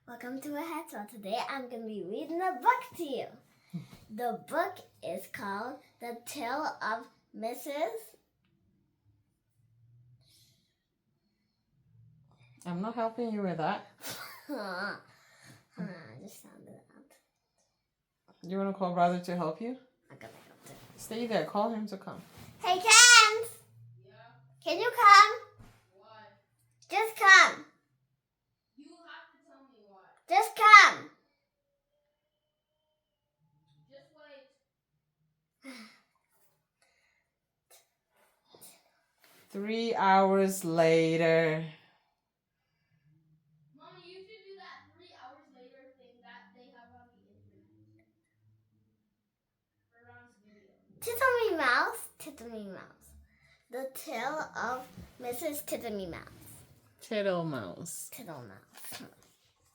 Welcome to Raheth. So today I'm going to be reading a book to you. The book is called The Tale of Mrs. I'm not helping you with that. I just sounded out. You want to call brother to help you? I'm going to help him. Stay there. Call him to come. Hey, Ken! Yeah? Can you come? Why? Just come. You have to tell me why. Just come. Just wait. 3 hours later. Mommy, you should do that 3 hours later thing that they have on the internet. For Ron's video. Tiddly Mouse, Tiddly Mouse. The Tale of Mrs. Tiddly Mouse. Tittle mouse. Tittle Mouse.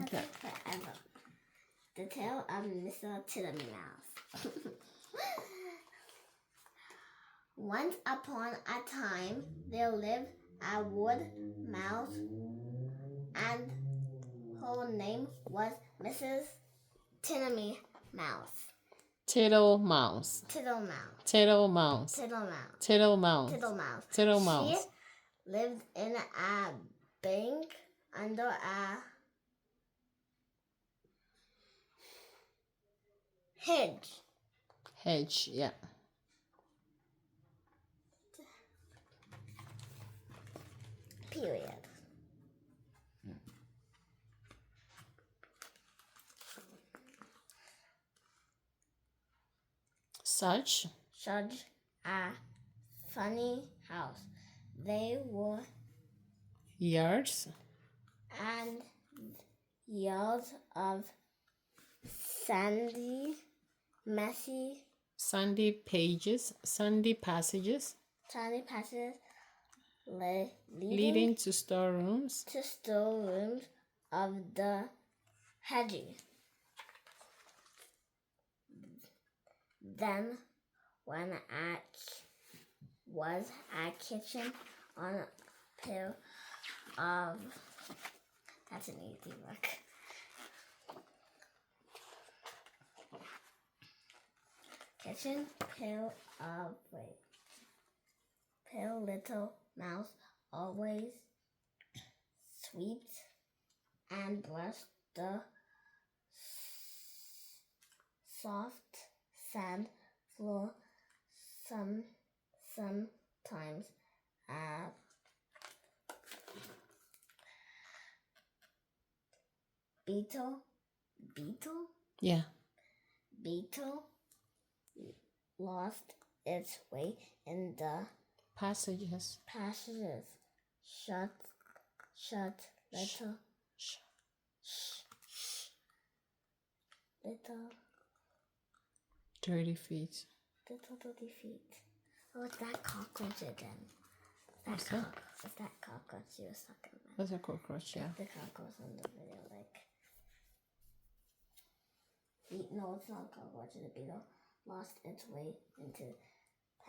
Okay. Forever. The Tale of Mr. Tiddly Mouse. Once upon a time, there lived a wood mouse, and her name was Mrs. Tiddly Mouse. Tittle mouse. Tittle Mouse. Tittle mouse. Tittle Mouse. Tittle mouse. Tittle Mouse. Tittle mouse. She lived in a bank under a hedge. Hedge, yeah. Period. Such a funny house. They were yards and yards of sandy, messy, sandy pages, sandy passages sandy passages leading to storerooms. to storerooms of the hedges. Then, when was a kitchen on a pair of. That's an easy look. Kitchen pair of pale little mouse always sweeps and brushed the soft sand floor. Sometimes a beetle Yeah. lost its way in the Passages. passages. Shut, little, little, Dirty feet. little dirty feet. Oh, it's that cockroach again. What's that? It's that cockroach you were talking about. That's a cockroach, yeah. The cockroach on the video, no, it's not a cockroach. The beetle lost its way into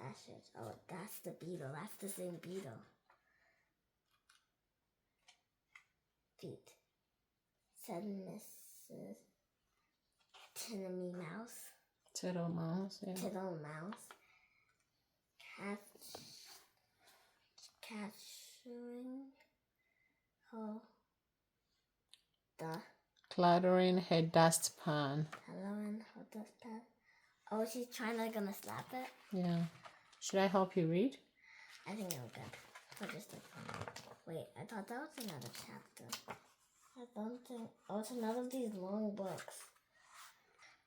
passage. Oh, that's the beetle. That's the same beetle. Feet, said Mrs. Tiddly Mouse. Tittle mouse, yeah. Tittle Mouse. Capturing her the Clattering head dustpan. hello and her dustpan. Oh, she's gonna slap it. Yeah. Should I help you read? I think I'm good. I'll just wait, I thought that was another chapter. I don't think. Oh, it's another of these long books.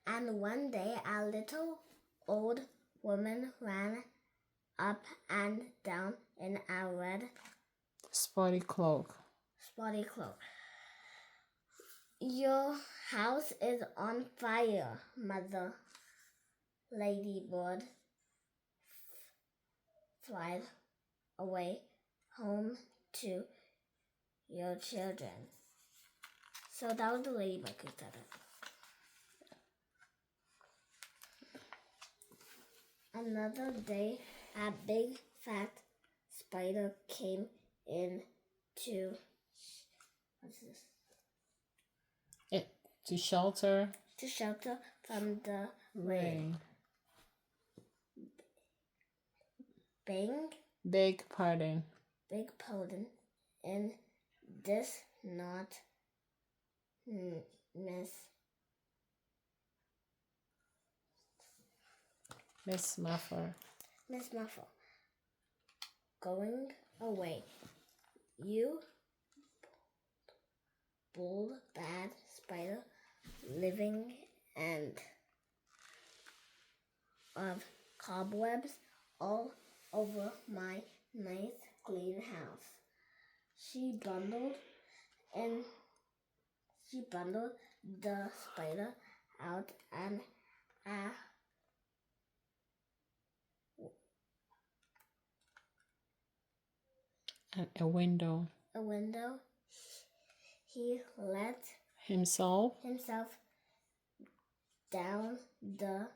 And one day, a little old woman ran up and down in a red Spotty cloak. spotty cloak. Your house is on fire, Mother Ladybird. Fly away home to your children. So that was the ladybug who said it. Another day, a big fat spider came into. What's this? To shelter from the rain. Beg pardon. in this not Miss Muffler. Going away. You bold bad spider living and of cobwebs all over my nice clean house. She bundled the spider out and At a window. He let Himself down the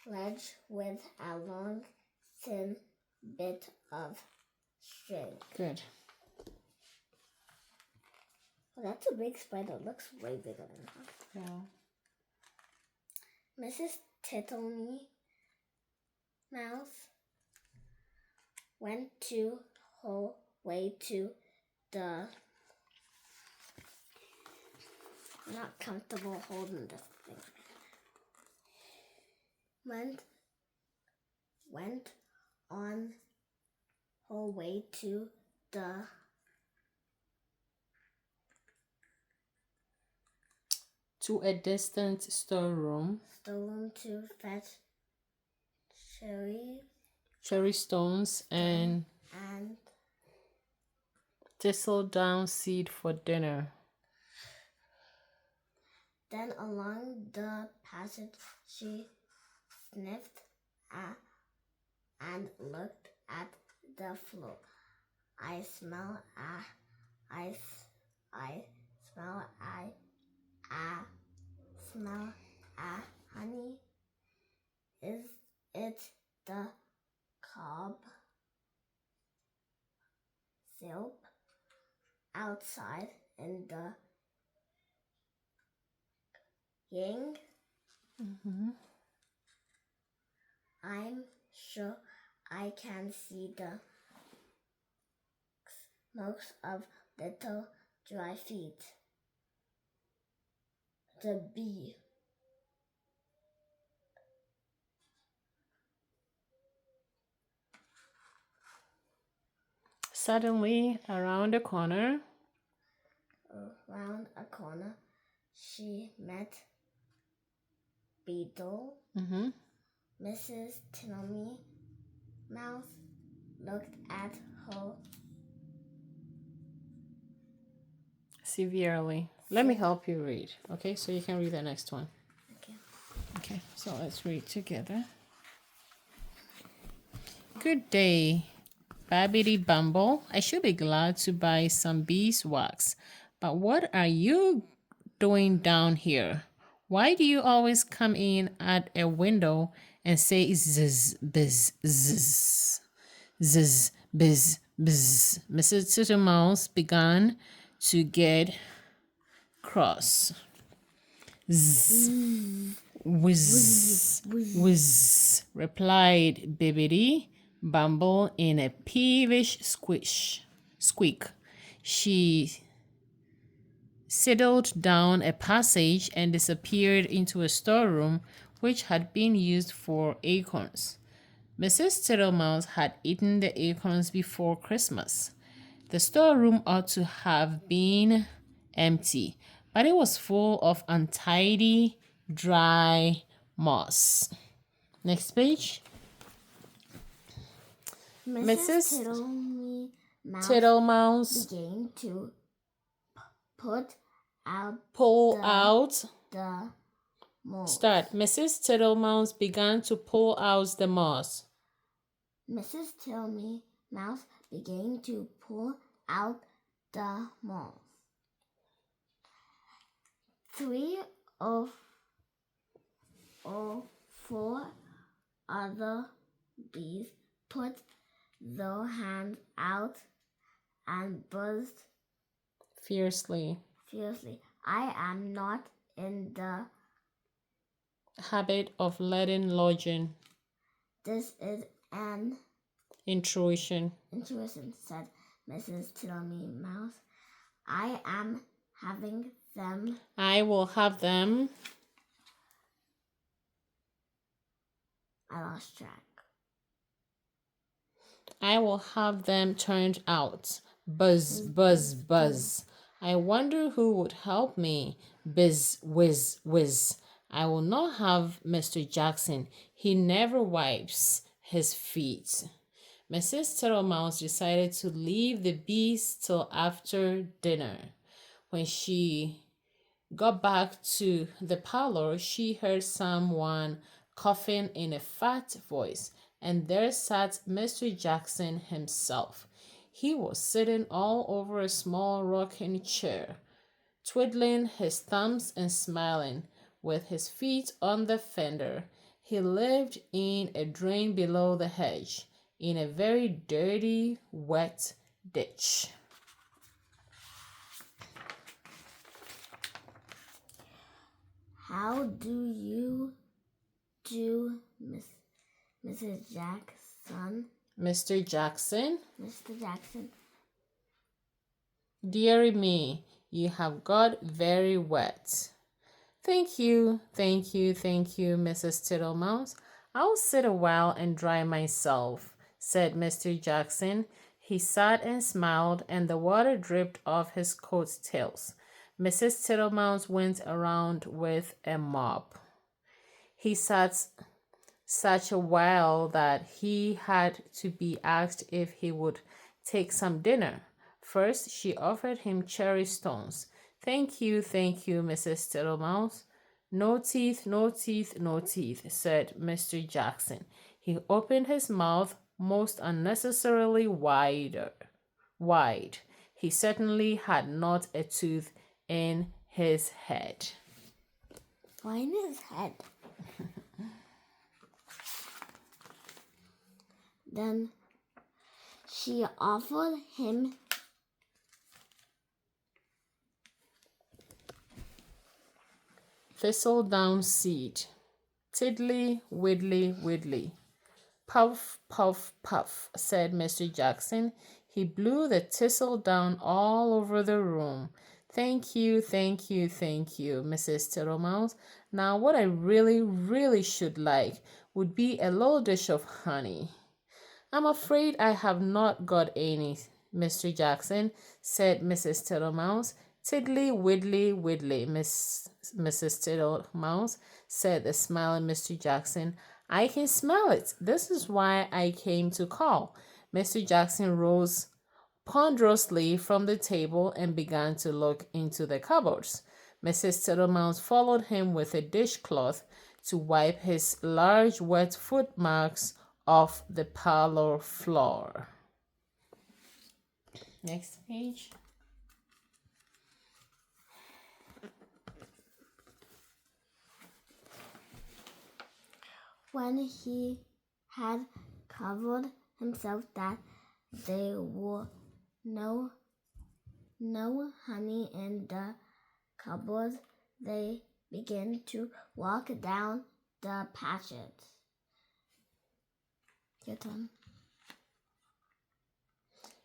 ledge with a long, thin bit of string. Good. Well, that's a big spider. It looks way bigger than that. Yeah. Mrs. Tittlemy Mouse went to her way to the not comfortable holding this thing. Went on her way to the a distant storeroom. To fetch cherry stones and thistle down seed for dinner. Then along the passage she sniffed and looked at the floor. I smell honey. Is it the cob silk outside in the ying? I'm sure I can see the marks of little dry feet. The bee. Suddenly, around a corner, she met Beetle. Mrs. Tittlemy Mouse looked at her severely. Let me help you read, okay? So you can read the next one. Okay, so let's read together. Good day, Babbity Bumble. I should be glad to buy some beeswax, but what are you doing down here? Why do you always come in at a window and say zzz, bizz, zzz, zzz, bizz, bizz? Mrs. Tittlemouse began to get cross. Zzz, whiz, whiz, replied Bibbidi Bumble in a peevish squeak. She sidled down a passage and disappeared into a storeroom which had been used for acorns. Mrs. Tittlemouse had eaten the acorns before Christmas. The storeroom ought to have been empty, but it was full of untidy, dry moss. Next page. Mrs. Tittlemouse began to pull out the moss. Start. Mrs. Tittlemouse began to pull out the moss. Mrs. Tittlemouse Mouse began to pull out the moss. 3 or 4 other bees put their hands out and buzzed Fiercely. I am not in the habit of letting lodging this is an intuition. intuition, said Mrs. Tittlemouse. I am having them. I will have them. I lost track. I will have them turned out. Buzz, buzz, buzz. I wonder who would help me. Bizz, whiz, whiz. I will not have Mr. Jackson. He never wipes his feet. Mrs. Tittlemouse decided to leave the bees till after dinner. When she got back to the parlor, she heard someone coughing in a fat voice, and there sat Mr. Jackson himself. He was sitting all over a small rocking chair, twiddling his thumbs and smiling, with his feet on the fender. He lived in a drain below the hedge, in a very dirty, wet ditch. How do you do, Mrs. Jackson? Mr. Jackson, Mr. Jackson. dearie me, you have got very wet. Thank you, thank you, thank you, Mrs. Tittlemouse. I'll sit a while and dry myself, said Mr. Jackson. He sat and smiled, and the water dripped off his coat tails. Mrs. Tittlemouse went around with a mop. He sat such a while that he had to be asked if he would take some dinner. First, she offered him cherry stones. Thank you, Mrs. Tittlemouse. No teeth, no teeth, no teeth, said Mr. Jackson. He opened his mouth most unnecessarily wide. He certainly had not a tooth in his head. Why in his head? Then she offered him Thistledown seed. Tiddly, widdly, widdly. Puff, puff, puff, said Mr. Jackson. He blew the thistledown all over the room. Thank you, Mrs. Tittlemouse. Now what I really, really should like would be a little dish of honey. I'm afraid I have not got any, Mr. Jackson, said Mrs. Tittlemouse. Tiddly, widdly, widdly, Mrs. Tittlemouse, said the smiling Mr. Jackson. I can smell it. This is why I came to call. Mr. Jackson rose ponderously from the table and began to look into the cupboards. Mrs. Tittlemouse followed him with a dishcloth to wipe his large wet foot marks off the parlor floor. Next page. when he had covered himself that there were no honey in the cupboard. They began to walk down the passage. Your turn.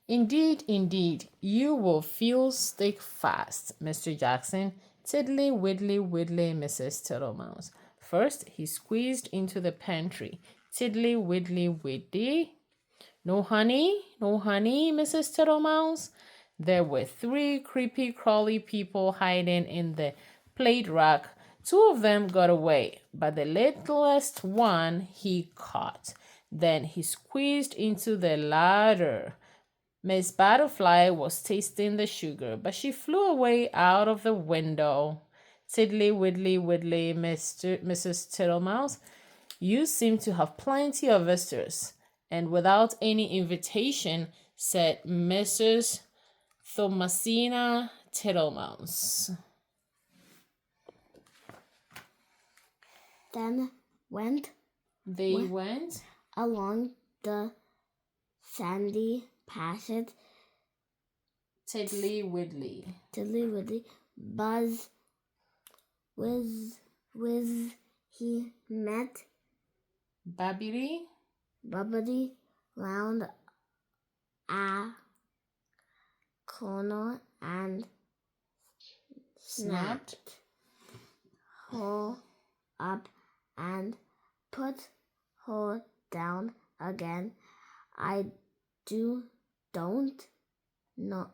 Indeed, you will feel stick fast, Mr. Jackson. Tiddly, widdly, widdly, Mrs. Tittlemouse. First, he squeezed into the pantry. Tiddly, widdly, widdly. No honey, Mrs. Tittlemouse. There were 3 creepy, crawly people hiding in the plate rack. 2 of them got away, but the littlest one he caught. Then he squeezed into the larder. Miss Butterfly was tasting the sugar, but she flew away out of the window. Tiddly, widdly, widdly, Mrs. Tittlemouse. You seem to have plenty of visitors. And without any invitation, said Mrs. Thomasina Tittlemouse. Then They went along the sandy passage. Tiddly, widdly. Tiddly widdly, buzz, with he met Babidi Bubbity round a corner and snapped her up and put her down again. I do not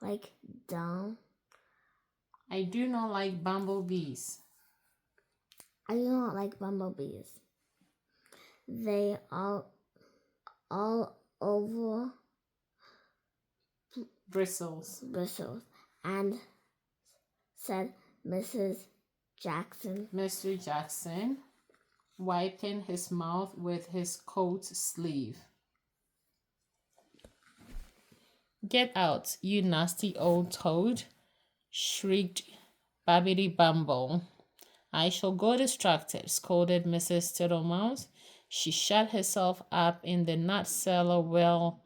like down. I do not like bumblebees. I do not like bumblebees. They are all over Bristles. and said Mrs. Jackson. Mr. Jackson wiping his mouth with his coat sleeve. Get out, you nasty old toad, shrieked Babbity Bumble. I shall go distracted, scolded Mrs. Tittlemouse. She shut herself up in the nut cellar while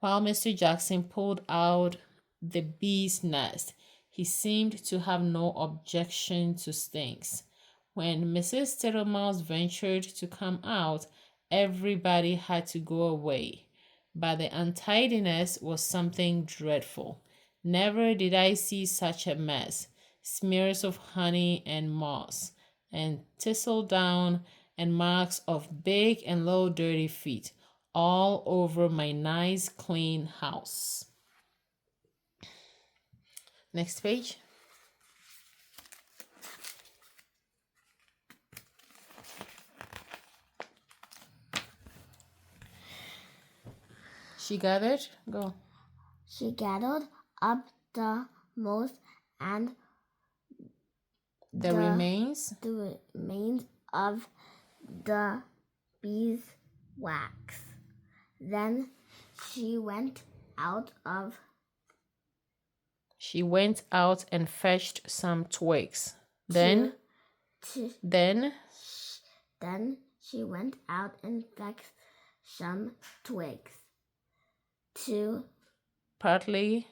Mr. Jackson pulled out the bee's nest. He seemed to have no objection to stings. When Mrs. Tittlemouse ventured to come out, everybody had to go away. But the untidiness was something dreadful. Never did I see such a mess. Smears of honey and moss, and thistledown, and marks of big and little dirty feet, all over my nice clean house. Next page. She gathered up the moss and the remains of the beeswax. Then she went out and fetched some twigs. Then she went out and fetched some twigs to partly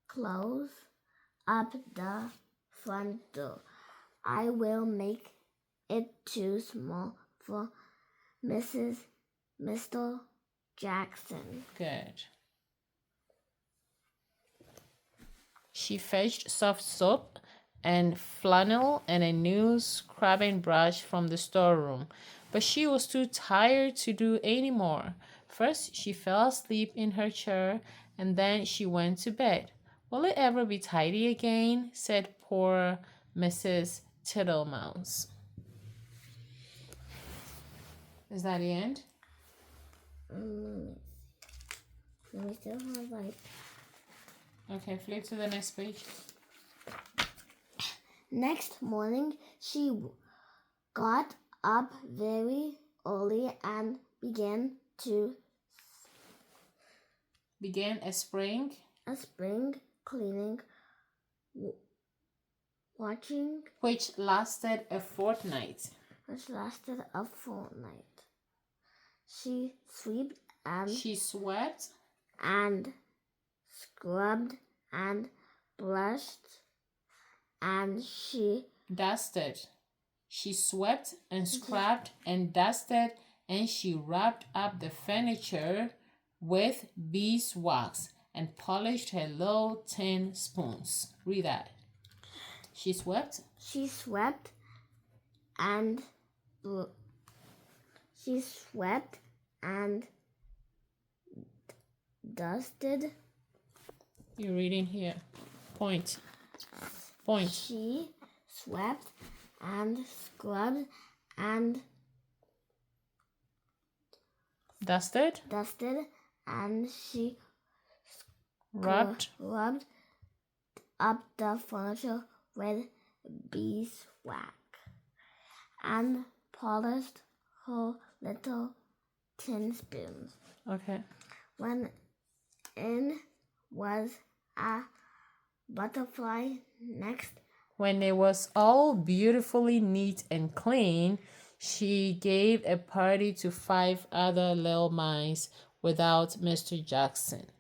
close up the front door. I will make it too small for Mr. Jackson. Good. She fetched soft soap and flannel and a new scrubbing brush from the storeroom, but she was too tired to do any more. First, she fell asleep in her chair, and then she went to bed. Will it ever be tidy again? Said poor Mrs. Tittlemouse. Is that the end? Let me still have like. Okay, flip to the next page. Next morning, she got up very early and began a spring cleaning, watching, which lasted a fortnight. She swept and scrubbed and brushed, and she dusted. She swept and scrubbed and dusted, and she rubbed up the furniture with beeswax and polished her little tin spoons. Read that. She swept and dusted. You're reading here. Point. She swept and scrubbed and dusted, and she rubbed up the furniture with beeswax and polished her little tin spoons. Okay. When in was a butterfly next. When it was all beautifully neat and clean, she gave a party to 5 other little mice without Mr. Jackson.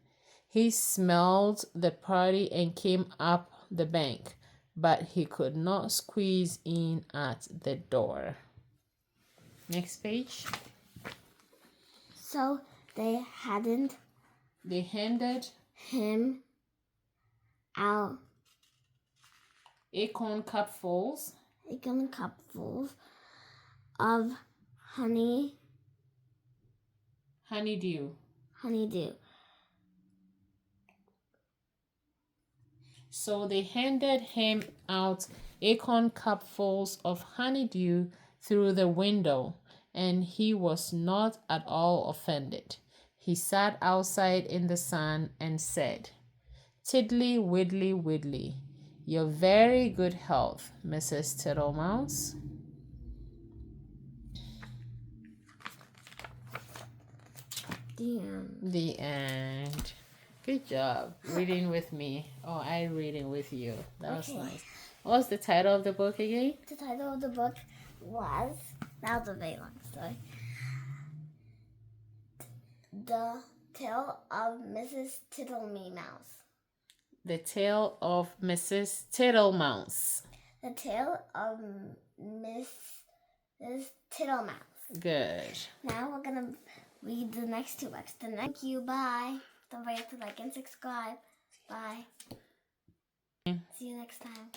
He smelled the party and came up the bank. but he could not squeeze in at the door. Next page. So they handed him out acorn cupfuls of honeydew. So they handed him out acorn cupfuls of honeydew through the window, and he was not at all offended. He sat outside in the sun and said, "Tiddly widdly widdly, your very good health, Mrs. Tittlemouse." The end. Good job reading with me. Oh, I reading with you. That was nice. What was the title of the book again? The title of the book was, that was a very long story, The Tale of Mrs. Tittlemouse. The Tale of Mrs. Tittlemouse. The Tale of Mrs. Tittlemouse. Good. Now we're going to read the next two books. Thank you. Bye. Don't forget to like and subscribe. Bye. See you next time.